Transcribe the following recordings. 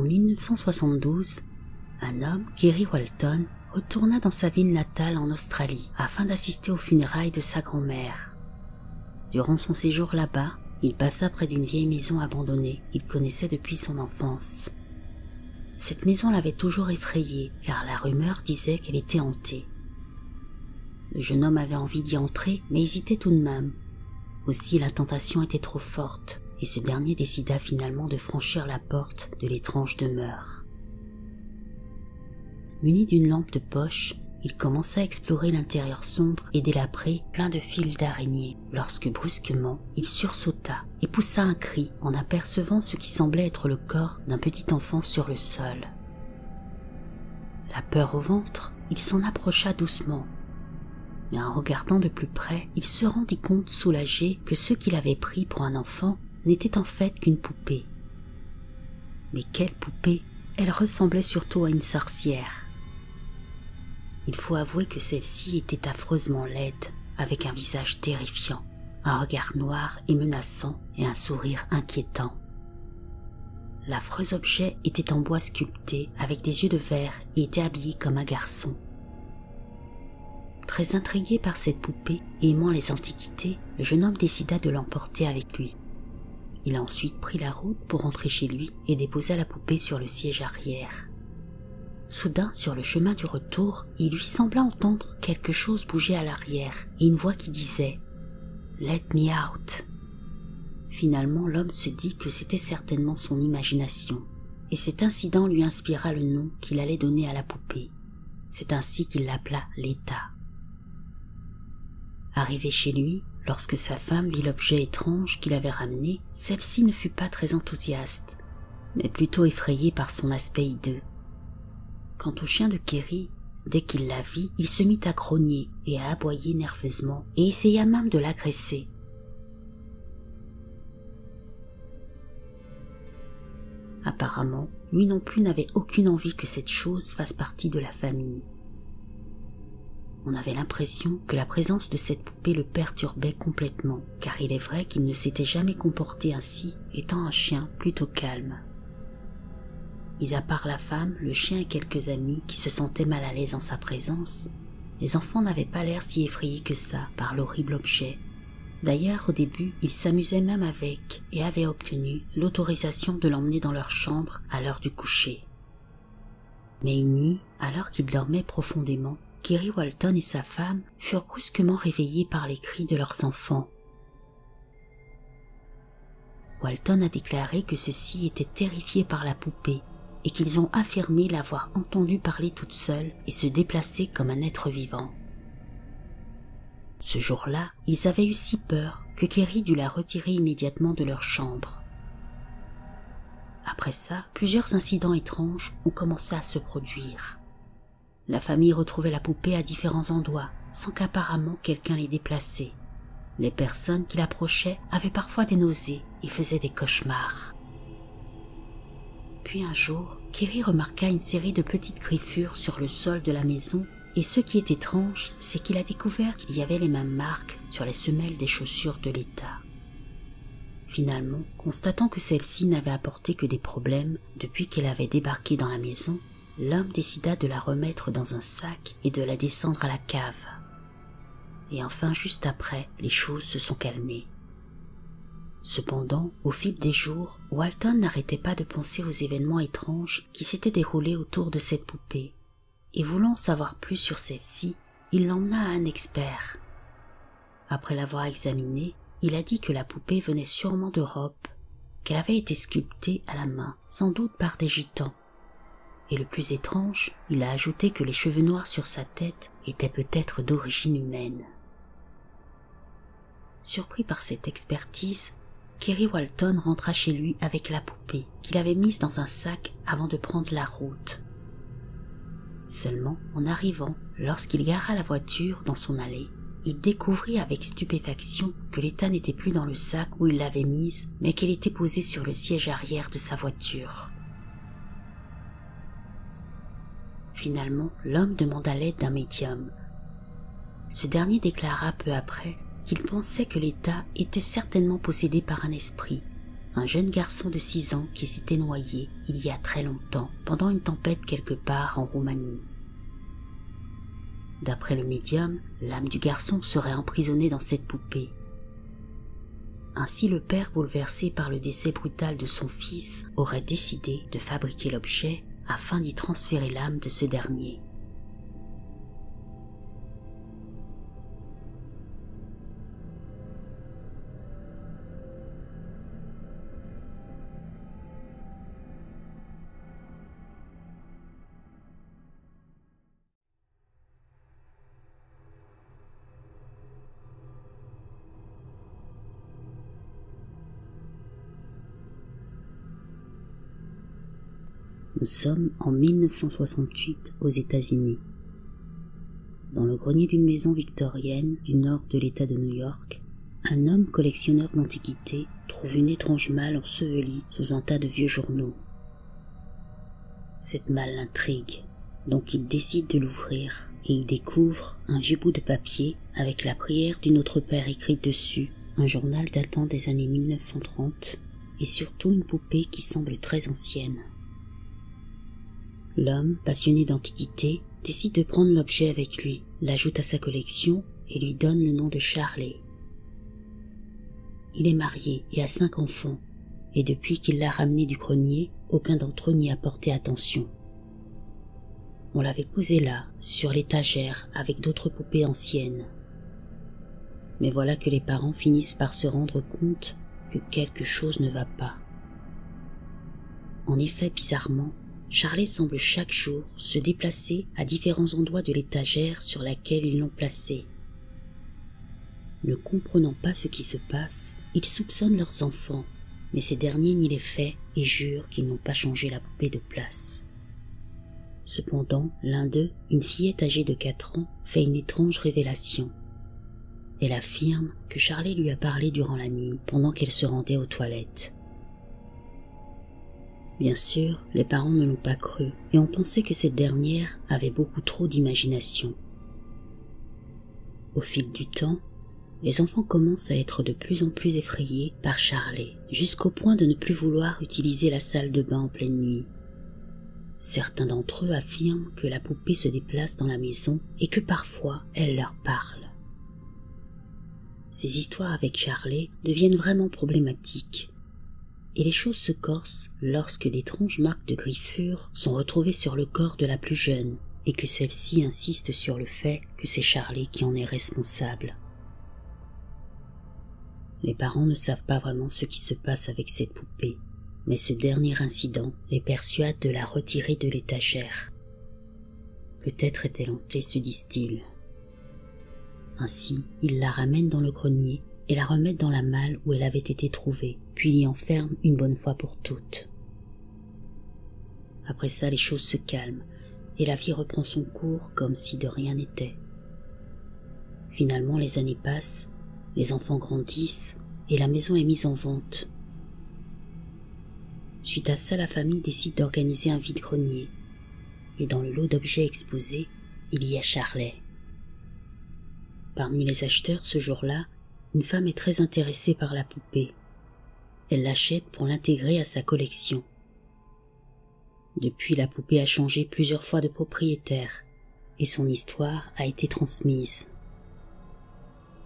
1972, un homme, Kerry Walton, retourna dans sa ville natale en Australie afin d'assister aux funérailles de sa grand-mère. Durant son séjour là-bas, il passa près d'une vieille maison abandonnée qu'il connaissait depuis son enfance. Cette maison l'avait toujours effrayé car la rumeur disait qu'elle était hantée. Le jeune homme avait envie d'y entrer mais hésitait tout de même. Aussi la tentation était trop forte et ce dernier décida finalement de franchir la porte de l'étrange demeure. Muni d'une lampe de poche, il commença à explorer l'intérieur sombre et délabré, plein de fils d'araignées, lorsque brusquement, il sursauta et poussa un cri en apercevant ce qui semblait être le corps d'un petit enfant sur le sol. La peur au ventre, il s'en approcha doucement. Mais en regardant de plus près, il se rendit compte soulagé que ce qu'il avait pris pour un enfant n'était en fait qu'une poupée. Mais quelle poupée! Elle ressemblait surtout à une sorcière. Il faut avouer que celle-ci était affreusement laide, avec un visage terrifiant, un regard noir et menaçant et un sourire inquiétant. L'affreux objet était en bois sculpté avec des yeux de verre et était habillé comme un garçon. Très intrigué par cette poupée et aimant les antiquités, le jeune homme décida de l'emporter avec lui. Il a ensuite pris la route pour rentrer chez lui et déposa la poupée sur le siège arrière. Soudain, sur le chemin du retour, il lui sembla entendre quelque chose bouger à l'arrière et une voix qui disait « Let me out ». Finalement, l'homme se dit que c'était certainement son imagination et cet incident lui inspira le nom qu'il allait donner à la poupée. C'est ainsi qu'il l'appela Leta. Arrivé chez lui, lorsque sa femme vit l'objet étrange qu'il avait ramené, celle-ci ne fut pas très enthousiaste, mais plutôt effrayée par son aspect hideux. Quant au chien de Kerry, dès qu'il la vit, il se mit à grogner et à aboyer nerveusement et essaya même de l'agresser. Apparemment, lui non plus n'avait aucune envie que cette chose fasse partie de la famille. On avait l'impression que la présence de cette poupée le perturbait complètement, car il est vrai qu'il ne s'était jamais comporté ainsi, étant un chien plutôt calme. Mis à part la femme, le chien et quelques amis qui se sentaient mal à l'aise en sa présence, les enfants n'avaient pas l'air si effrayés que ça par l'horrible objet. D'ailleurs, au début, ils s'amusaient même avec et avaient obtenu l'autorisation de l'emmener dans leur chambre à l'heure du coucher. Mais une nuit, alors qu'ils dormaient profondément, Kerry Walton et sa femme furent brusquement réveillés par les cris de leurs enfants. Walton a déclaré que ceux-ci étaient terrifiés par la poupée et qu'ils ont affirmé l'avoir entendue parler toute seule et se déplacer comme un être vivant. Ce jour-là, ils avaient eu si peur que Kerry dut la retirer immédiatement de leur chambre. Après ça, plusieurs incidents étranges ont commencé à se produire. La famille retrouvait la poupée à différents endroits, sans qu'apparemment quelqu'un l'ait déplacée. Les personnes qui l'approchaient avaient parfois des nausées et faisaient des cauchemars. Puis un jour, Kerry remarqua une série de petites griffures sur le sol de la maison et ce qui est étrange, c'est qu'il a découvert qu'il y avait les mêmes marques sur les semelles des chaussures de Leta. Finalement, constatant que celle-ci n'avait apporté que des problèmes depuis qu'elle avait débarqué dans la maison, l'homme décida de la remettre dans un sac et de la descendre à la cave. Et enfin, juste après, les choses se sont calmées. Cependant, au fil des jours, Walton n'arrêtait pas de penser aux événements étranges qui s'étaient déroulés autour de cette poupée, et voulant savoir plus sur celle-ci, il l'emmena à un expert. Après l'avoir examinée, il a dit que la poupée venait sûrement d'Europe, qu'elle avait été sculptée à la main, sans doute par des gitans. Et le plus étrange, il a ajouté que les cheveux noirs sur sa tête étaient peut-être d'origine humaine. Surpris par cette expertise, Kerry Walton rentra chez lui avec la poupée qu'il avait mise dans un sac avant de prendre la route. Seulement, en arrivant, lorsqu'il gara la voiture dans son allée, il découvrit avec stupéfaction que Leta n'était plus dans le sac où il l'avait mise, mais qu'elle était posée sur le siège arrière de sa voiture. Finalement, l'homme demanda l'aide d'un médium. Ce dernier déclara peu après qu'il pensait que Leta était certainement possédée par un esprit, un jeune garçon de 6 ans qui s'était noyé il y a très longtemps pendant une tempête quelque part en Roumanie. D'après le médium, l'âme du garçon serait emprisonnée dans cette poupée. Ainsi, le père, bouleversé par le décès brutal de son fils, aurait décidé de fabriquer l'objet afin d'y transférer l'âme de ce dernier. Nous sommes en 1968 aux États-Unis. Dans le grenier d'une maison victorienne du nord de l'État de New York, un homme collectionneur d'antiquités trouve une étrange malle ensevelie sous un tas de vieux journaux. Cette malle l'intrigue, donc il décide de l'ouvrir et y découvre un vieux bout de papier avec la prière du Notre Père écrite dessus, un journal datant des années 1930 et surtout une poupée qui semble très ancienne. L'homme, passionné d'antiquités, décide de prendre l'objet avec lui, l'ajoute à sa collection et lui donne le nom de Charlie. Il est marié et a 5 enfants, et depuis qu'il l'a ramené du grenier, aucun d'entre eux n'y a porté attention. On l'avait posé là, sur l'étagère, avec d'autres poupées anciennes. Mais voilà que les parents finissent par se rendre compte que quelque chose ne va pas. En effet, bizarrement, Charlie semble chaque jour se déplacer à différents endroits de l'étagère sur laquelle ils l'ont placé. Ne comprenant pas ce qui se passe, ils soupçonnent leurs enfants, mais ces derniers nient les faits et jurent qu'ils n'ont pas changé la poupée de place. Cependant, l'un d'eux, une fillette âgée de 4 ans, fait une étrange révélation. Elle affirme que Charlie lui a parlé durant la nuit, pendant qu'elle se rendait aux toilettes. Bien sûr, les parents ne l'ont pas cru et ont pensé que cette dernière avait beaucoup trop d'imagination. Au fil du temps, les enfants commencent à être de plus en plus effrayés par Charlie, jusqu'au point de ne plus vouloir utiliser la salle de bain en pleine nuit. Certains d'entre eux affirment que la poupée se déplace dans la maison et que parfois elle leur parle. Ces histoires avec Charlie deviennent vraiment problématiques. Et les choses se corsent lorsque d'étranges marques de griffures sont retrouvées sur le corps de la plus jeune et que celle-ci insiste sur le fait que c'est Charlie qui en est responsable. Les parents ne savent pas vraiment ce qui se passe avec cette poupée, mais ce dernier incident les persuade de la retirer de l'étagère. Peut-être est-elle hantée, se disent-ils. Ainsi, ils la ramènent dans le grenier et la remettent dans la malle où elle avait été trouvée, puis l'y enferment une bonne fois pour toutes. Après ça, les choses se calment, et la vie reprend son cours comme si de rien n'était. Finalement, les années passent, les enfants grandissent, et la maison est mise en vente. Suite à ça, la famille décide d'organiser un vide-grenier, et dans le lot d'objets exposés, il y a Charlie. Parmi les acheteurs ce jour-là, une femme est très intéressée par la poupée. Elle l'achète pour l'intégrer à sa collection. Depuis, la poupée a changé plusieurs fois de propriétaire et son histoire a été transmise.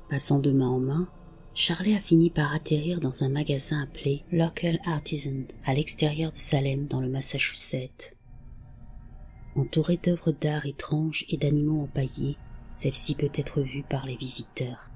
Passant de main en main, Charlie a fini par atterrir dans un magasin appelé Local Artisan à l'extérieur de Salem dans le Massachusetts. Entourée d'œuvres d'art étranges et d'animaux empaillés, celle-ci peut être vue par les visiteurs.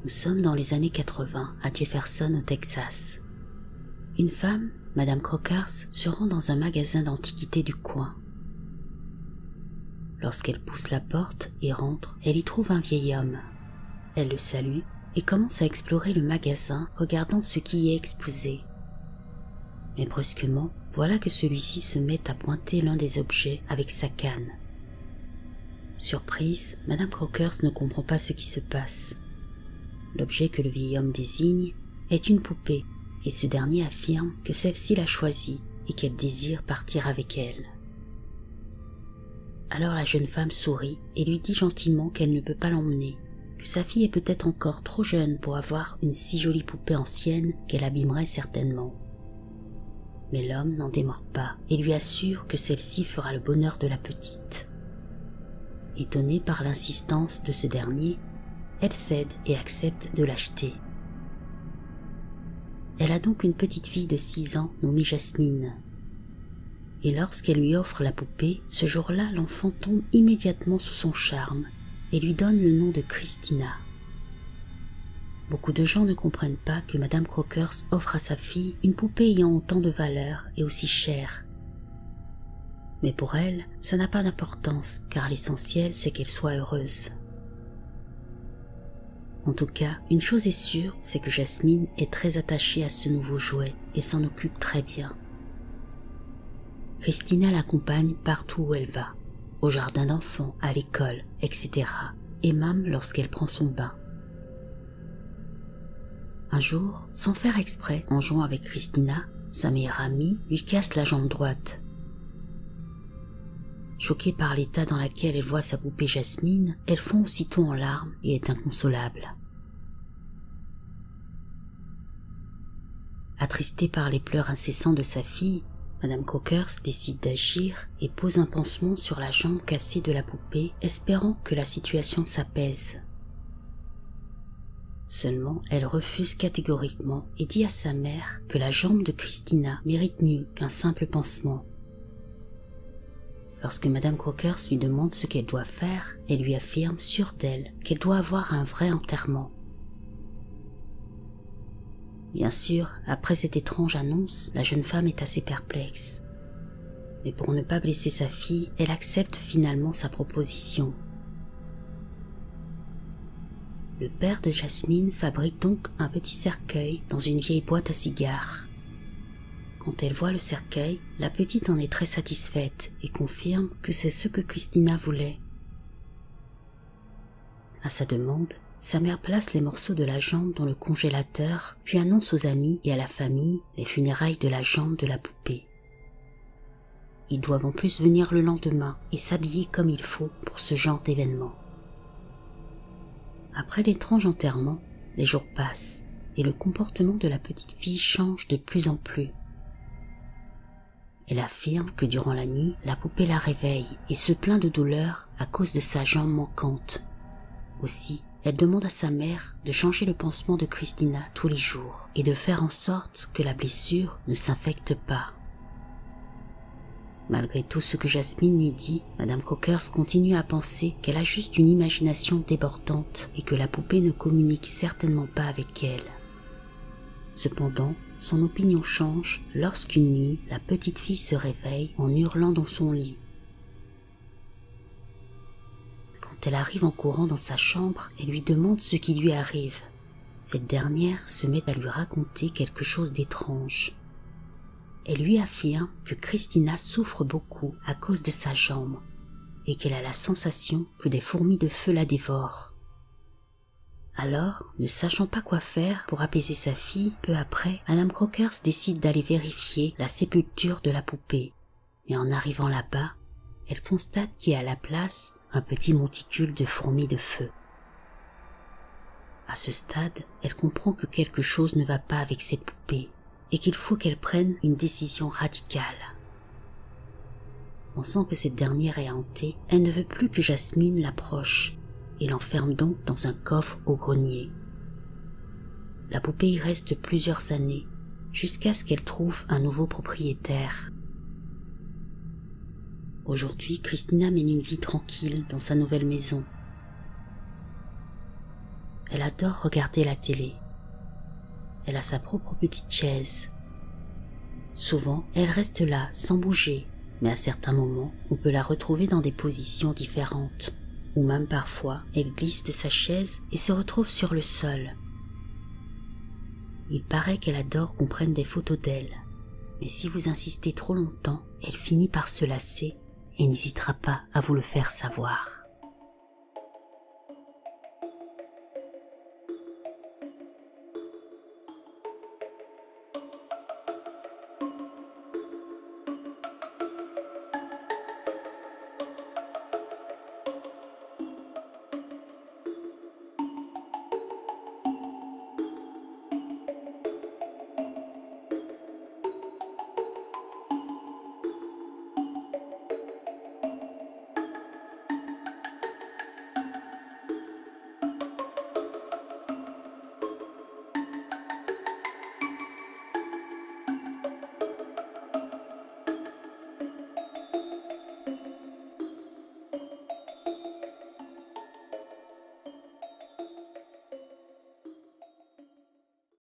Nous sommes dans les années 80 à Jefferson au Texas. Une femme, Madame Crockers, se rend dans un magasin d'antiquités du coin. Lorsqu'elle pousse la porte et rentre, elle y trouve un vieil homme. Elle le salue et commence à explorer le magasin, regardant ce qui y est exposé. Mais brusquement, voilà que celui-ci se met à pointer l'un des objets avec sa canne. Surprise, Madame Croqueurs ne comprend pas ce qui se passe. L'objet que le vieil homme désigne est une poupée, et ce dernier affirme que celle-ci l'a choisie et qu'elle désire partir avec elle. Alors la jeune femme sourit et lui dit gentiment qu'elle ne peut pas l'emmener, que sa fille est peut-être encore trop jeune pour avoir une si jolie poupée ancienne qu'elle abîmerait certainement. Mais l'homme n'en démord pas et lui assure que celle-ci fera le bonheur de la petite. Étonnée par l'insistance de ce dernier, elle cède et accepte de l'acheter. Elle a donc une petite fille de 6 ans nommée Jasmine. Et lorsqu'elle lui offre la poupée, ce jour-là, l'enfant tombe immédiatement sous son charme et lui donne le nom de Christina. Beaucoup de gens ne comprennent pas que Madame Croqueurs offre à sa fille une poupée ayant autant de valeur et aussi chère. Mais pour elle, ça n'a pas d'importance, car l'essentiel c'est qu'elle soit heureuse. En tout cas, une chose est sûre, c'est que Jasmine est très attachée à ce nouveau jouet et s'en occupe très bien. Christina l'accompagne partout où elle va, au jardin d'enfants, à l'école, etc. et même lorsqu'elle prend son bain. Un jour, sans faire exprès, en jouant avec Christina, sa meilleure amie lui casse la jambe droite. Choquée par l'état dans lequel elle voit sa poupée Jasmine, elle fond aussitôt en larmes et est inconsolable. Attristée par les pleurs incessants de sa fille, Madame Croqueurs décide d'agir et pose un pansement sur la jambe cassée de la poupée, espérant que la situation s'apaise. Seulement, elle refuse catégoriquement et dit à sa mère que la jambe de Christina mérite mieux qu'un simple pansement. Lorsque Madame Croqueurs lui demande ce qu'elle doit faire, elle lui affirme sûre d'elle qu'elle doit avoir un vrai enterrement. Bien sûr, après cette étrange annonce, la jeune femme est assez perplexe. Mais pour ne pas blesser sa fille, elle accepte finalement sa proposition. Le père de Jasmine fabrique donc un petit cercueil dans une vieille boîte à cigares. Quand elle voit le cercueil, la petite en est très satisfaite et confirme que c'est ce que Christina voulait. À sa demande, sa mère place les morceaux de la jambe dans le congélateur, puis annonce aux amis et à la famille les funérailles de la jambe de la poupée. Ils doivent en plus venir le lendemain et s'habiller comme il faut pour ce genre d'événement. Après l'étrange enterrement, les jours passent et le comportement de la petite fille change de plus en plus. Elle affirme que durant la nuit, la poupée la réveille et se plaint de douleur à cause de sa jambe manquante. Aussi, elle demande à sa mère de changer le pansement de Christina tous les jours et de faire en sorte que la blessure ne s'infecte pas. Malgré tout ce que Jasmine lui dit, Madame Croqueurs continue à penser qu'elle a juste une imagination débordante et que la poupée ne communique certainement pas avec elle. Cependant, son opinion change lorsqu'une nuit, la petite fille se réveille en hurlant dans son lit. Quand elle arrive en courant dans sa chambre, elle lui demande ce qui lui arrive. Cette dernière se met à lui raconter quelque chose d'étrange. Elle lui affirme que Christina souffre beaucoup à cause de sa jambe et qu'elle a la sensation que des fourmis de feu la dévorent. Alors, ne sachant pas quoi faire pour apaiser sa fille, peu après, Madame Croqueurs décide d'aller vérifier la sépulture de la poupée. Et en arrivant là-bas, elle constate qu'il y a à la place un petit monticule de fourmis de feu. À ce stade, elle comprend que quelque chose ne va pas avec cette poupée et qu'il faut qu'elle prenne une décision radicale. Pensant que cette dernière est hantée, elle ne veut plus que Jasmine l'approche et l'enferme donc dans un coffre au grenier. La poupée y reste plusieurs années, jusqu'à ce qu'elle trouve un nouveau propriétaire. Aujourd'hui, Christina mène une vie tranquille dans sa nouvelle maison. Elle adore regarder la télé. Elle a sa propre petite chaise. Souvent, elle reste là, sans bouger, mais à certains moments, on peut la retrouver dans des positions différentes, ou même parfois, elle glisse de sa chaise et se retrouve sur le sol. Il paraît qu'elle adore qu'on prenne des photos d'elle, Mais si vous insistez trop longtemps, elle finit par se lasser et n'hésitera pas à vous le faire savoir.